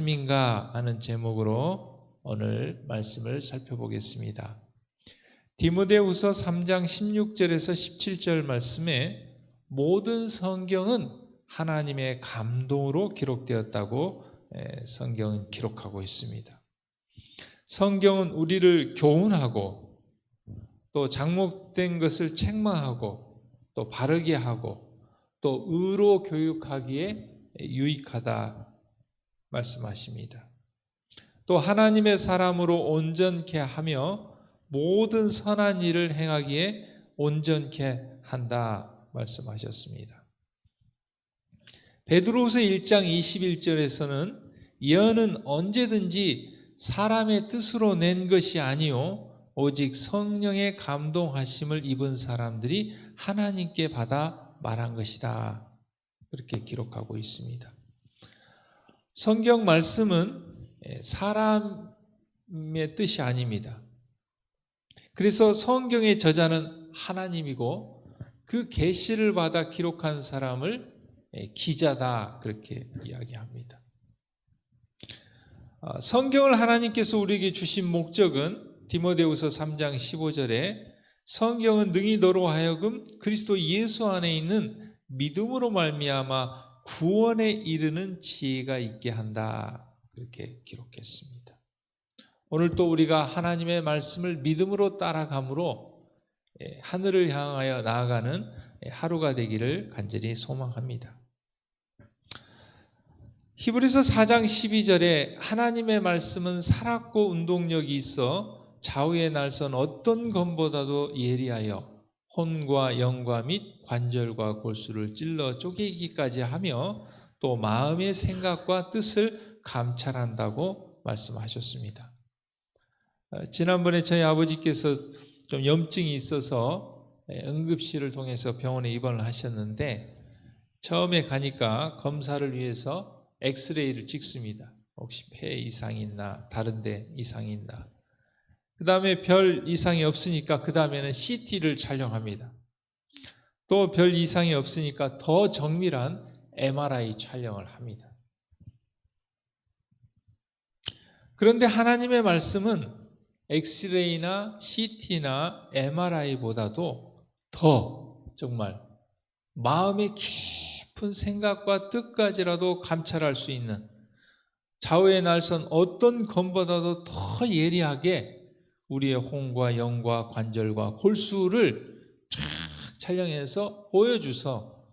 말씀인가 하는 제목으로 오늘 말씀을 살펴보겠습니다. 디모데후서 3장 16절에서 17절 말씀에 모든 성경은 하나님의 감동으로 기록되었다고 성경은 기록하고 있습니다. 성경은 우리를 교훈하고 또 잘못된 것을 책망하고 또 바르게 하고 또 의로 교육하기에 유익하다 말씀하십니다. 또 하나님의 사람으로 온전케 하며 모든 선한 일을 행하기에 온전케 한다 말씀하셨습니다. 베드로후서 1장 21절에서는 예언은 언제든지 사람의 뜻으로 낸 것이 아니요 오직 성령의 감동하심을 입은 사람들이 하나님께 받아 말한 것이다. 그렇게 기록하고 있습니다. 성경 말씀은 사람의 뜻이 아닙니다. 그래서 성경의 저자는 하나님이고 그 계시를 받아 기록한 사람을 기자다 그렇게 이야기합니다. 성경을 하나님께서 우리에게 주신 목적은 디모데후서 3장 15절에 성경은 능히 너로 하여금 그리스도 예수 안에 있는 믿음으로 말미암아 구원에 이르는 지혜가 있게 한다 그렇게 기록했습니다. 오늘 또 우리가 하나님의 말씀을 믿음으로 따라감으로 하늘을 향하여 나아가는 하루가 되기를 간절히 소망합니다. 히브리서 4장 12절에 하나님의 말씀은 살았고 운동력이 있어 좌우의 날선 어떤 검보다도 예리하여 혼과 영과 및 관절과 골수를 찔러 쪼개기까지 하며 또 마음의 생각과 뜻을 감찰한다고 말씀하셨습니다. 지난번에 저희 아버지께서 좀 염증이 있어서 응급실을 통해서 병원에 입원을 하셨는데 처음에 가니까 검사를 위해서 엑스레이를 찍습니다. 혹시 폐 이상이 있나 다른 데 이상이 있나. 그 다음에 별 이상이 없으니까 그 다음에는 CT를 촬영합니다. 또 별 이상이 없으니까 더 정밀한 MRI 촬영을 합니다. 그런데 하나님의 말씀은 엑스레이나 CT나 MRI보다도 더 정말 마음의 깊은 생각과 뜻까지라도 감찰할 수 있는 좌우의 날선 어떤 검보다도 더 예리하게 우리의 혼과 영과 관절과 골수를 쫙 촬영해서 보여줘서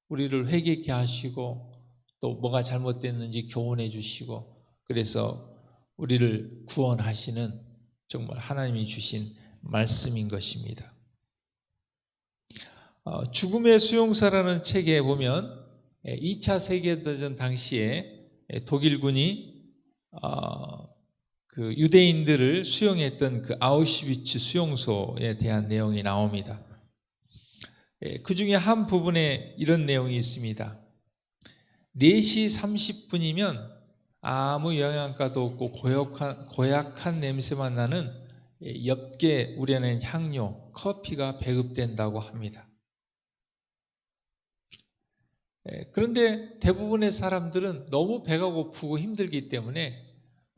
우리를 회개케 하시고 또 뭐가 잘못됐는지 교훈해 주시고 그래서 우리를 구원하시는 정말 하나님이 주신 말씀인 것입니다. 죽음의 수용사라는 책에 보면 2차 세계대전 당시에 독일군이 그 유대인들을 수용했던 그 아우슈비츠 수용소에 대한 내용이 나옵니다. 그 중에 한 부분에 이런 내용이 있습니다. 4시 30분이면 아무 영양가도 없고 고약한 냄새만 나는 엽게 우려낸 향료, 커피가 배급된다고 합니다. 그런데 대부분의 사람들은 너무 배가 고프고 힘들기 때문에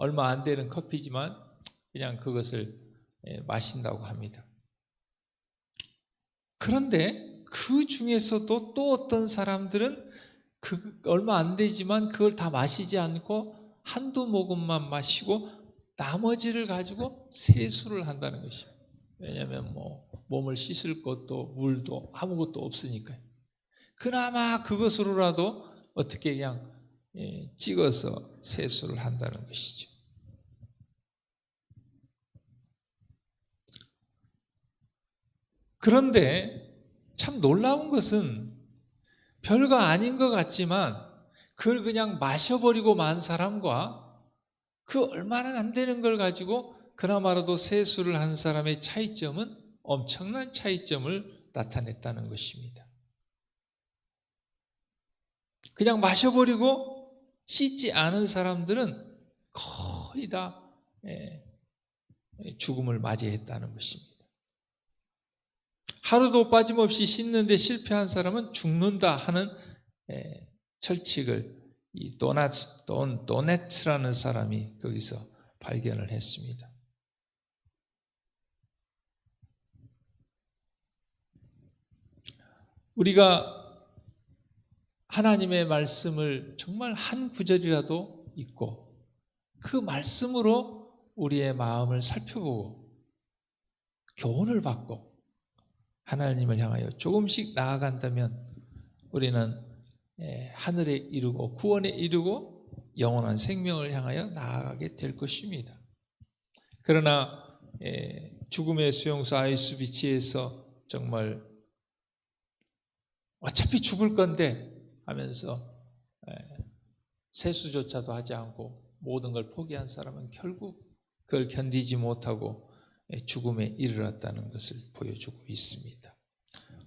얼마 안 되는 커피지만 그냥 그것을 마신다고 합니다. 그런데 그 중에서도 또 어떤 사람들은 얼마 안 되지만 그걸 다 마시지 않고 한두 모금만 마시고 나머지를 가지고 세수를 한다는 것입니다. 왜냐하면 몸을 씻을 것도 물도 아무것도 없으니까요. 그나마 그것으로라도 어떻게 그냥 찍어서 세수를 한다는 것이죠. 그런데 참 놀라운 것은 별거 아닌 것 같지만 그걸 그냥 마셔버리고 만 사람과 그 얼마나 안 되는 걸 가지고 그나마라도 세수를 한 사람의 차이점은 엄청난 차이점을 나타냈다는 것입니다. 그냥 마셔버리고 씻지 않은 사람들은 거의 다 죽음을 맞이했다는 것입니다. 하루도 빠짐없이 씻는데 실패한 사람은 죽는다 하는 철칙을 이 도네츠라는 사람이 거기서 발견을 했습니다. 우리가 하나님의 말씀을 정말 한 구절이라도 읽고 그 말씀으로 우리의 마음을 살펴보고 교훈을 받고 하나님을 향하여 조금씩 나아간다면 우리는 하늘에 이르고 구원에 이르고 영원한 생명을 향하여 나아가게 될 것입니다. 그러나 죽음의 수용소 아이수비치에서 정말 어차피 죽을 건데 하면서 세수조차도 하지 않고 모든 걸 포기한 사람은 결국 그걸 견디지 못하고 죽음에 이르렀다는 것을 보여주고 있습니다.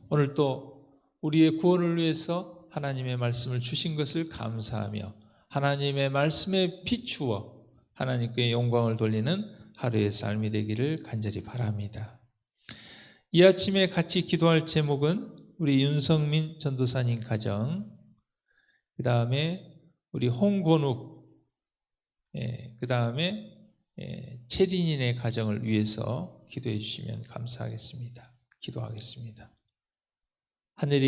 오늘 또 우리의 구원을 위해서 하나님의 말씀을 주신 것을 감사하며 하나님의 말씀에 비추어 하나님께 영광을 돌리는 하루의 삶이 되기를 간절히 바랍니다. 이 아침에 같이 기도할 제목은 우리 윤성민 전도사님 가정, 그 다음에 우리 홍건욱, 그 다음에 채린이네 가정을 위해서 기도해 주시면 감사하겠습니다. 기도하겠습니다. 하늘이